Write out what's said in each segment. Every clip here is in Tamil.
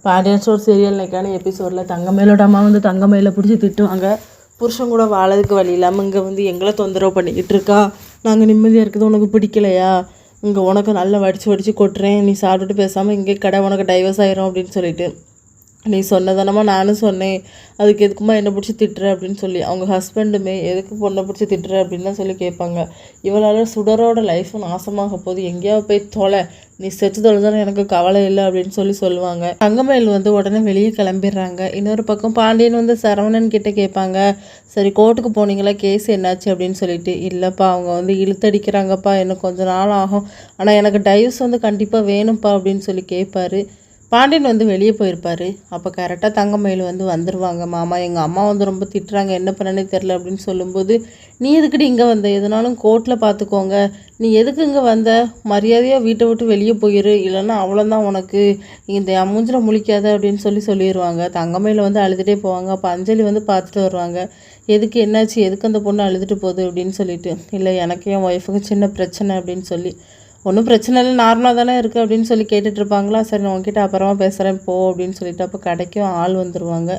பாண்டியன் ஸ்டோர் சீரியல் இன்னைக்கான எபிசோடில் தங்கமயிலோட அம்மா வந்து தங்கமயிலை பிடிச்சி திட்டுவாங்க. புருஷன் கூட வாழறதுக்கு வழி இல்லாமல் இங்கே வந்து எங்களை தொந்தரவு பண்ணிக்கிட்டு இருக்கா, நாங்கள் நிம்மதியாக இருக்குது உனக்கு பிடிக்கலையா, இங்கே உனக்கு நல்லா வடித்து கொட்டுறேன், நீ சாப்பிட்டுட்டு பேசாமல் இங்கே கடை உனக்கு டைவர்ஸ் ஆயிரும் அப்படின்னு சொல்லிட்டு நீ சொன்னதானம்மா நானும் சொன்னேன், அதுக்கு எதுக்குமா என்னை பிடிச்சி திட்டுற அப்படின்னு சொல்லி அவங்க ஹஸ்பண்டுமே எதுக்கு பொண்ணை பிடிச்சி திட்டுற அப்படின்னு தான் சொல்லி கேட்பாங்க. இவளால் சுடரோட லைஃப்பும் நாசமாக போகுது, எங்கேயாவது போய் தொலை, நீ செத்து தொலைஞ்சாலும் எனக்கு கவலை இல்லை அப்படின்னு சொல்லுவாங்க. தங்கமயில் வந்து உடனே வெளியே கிளம்பிடுறாங்க. இன்னொரு பக்கம் பாண்டியன் வந்து சரவணன் கிட்டே கேட்பாங்க, சரி கோர்ட்டுக்கு போனீங்களா, கேஸ் என்னாச்சு அப்படின்னு சொல்லிட்டு. இல்லைப்பா அவங்க வந்து இழுத்தடிக்கிறாங்கப்பா, எனக்கு கொஞ்சம் நாள் ஆகும், ஆனால் எனக்கு டைவர்ஸ் வந்து கண்டிப்பாக வேணும்ப்பா அப்படின்னு சொல்லி கேட்பாரு. பாண்டியன் வந்து வெளியே போயிருப்பார். அப்போ கரெக்டாக தங்கமயில் வந்து வந்துடுவாங்க. மாமா எங்கள் அம்மா வந்து ரொம்ப திட்டுறாங்க, என்ன பண்ணனே தெரில அப்படின்னு சொல்லும்போது, நீ எதுக்குடி இங்கே வந்த, எதுனாலும் கோர்ட்டில் பார்த்துக்கோங்க, நீ எதுக்கு இங்கே வந்த, மரியாதையாக வீட்டை விட்டு வெளியே போயிரு, இல்லைன்னா அவ்வளோதான் உனக்கு, இந்த மூஞ்சில் முழிக்காத அப்படின்னு சொல்லிடுவாங்க. தங்கமயில் வந்து அழுதுகிட்டே போவாங்க. அப்போ அஞ்சலி வந்து பார்த்துட்டு வருவாங்க. எதுக்கு என்னாச்சு, எதுக்கு அந்த பொண்ணு அழுதுட்டு போகுது அப்படின்னு சொல்லிட்டு. இல்லை எனக்கு என் ஒய்ஃபுக்கு சின்ன பிரச்சனை அப்படின்னு சொல்லி. ஒன்றும் பிரச்சனை இல்லை, நார்மலாக தானே இருக்குது அப்படின்னு சொல்லி கேட்டுட்ருப்பாங்களா. சரி நான் உங்ககிட்ட அப்புறமா பேசுகிறேன் போ அப்படின்னு சொல்லிட்டு அப்போ கடைக்கும் ஆள் வந்துடுவாங்க.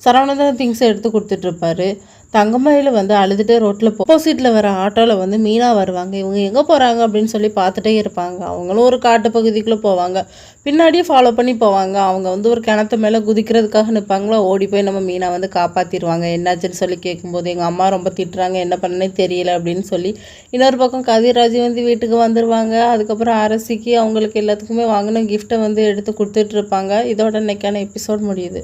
சரவணன் தான் திங்ஸை எடுத்து கொடுத்துட்ருப்பாரு. தங்கமயில் வந்து அழுதுகிட்டே ரோட்டில் ஆப்போசிட்டில் வர ஆட்டோவில் வந்து மீனா வருவாங்க. இவங்க எங்கே போகிறாங்க அப்படின்னு சொல்லி பார்த்துட்டே இருப்பாங்க. அவங்களும் ஒரு காட்டு பகுதிக்குள்ளே போவாங்க. பின்னாடியே ஃபாலோ பண்ணி போவாங்க. அவங்க வந்து ஒரு கிணத்து மேலே குதிக்கிறதுக்காக நிற்பாங்களா, ஓடி போய் நம்ம மீனா வந்து காப்பாற்றிடுவாங்க. என்னாச்சுன்னு சொல்லி கேட்கும்போது எங்கள் அம்மா ரொம்ப திட்டுறாங்க, என்ன பண்ணனே தெரியல அப்படின்னு சொல்லி. இன்னொரு பக்கம் கதிராஜ் வந்து வீட்டுக்கு வந்துடுவாங்க. அதுக்கப்புறம் அரசிக்கு அவங்களுக்கு எல்லாத்துக்குமே வாங்கின கிஃப்ட்டை வந்து எடுத்து கொடுத்துட்ருப்பாங்க. இதோட இன்னைக்கான எபிசோட் முடியுது.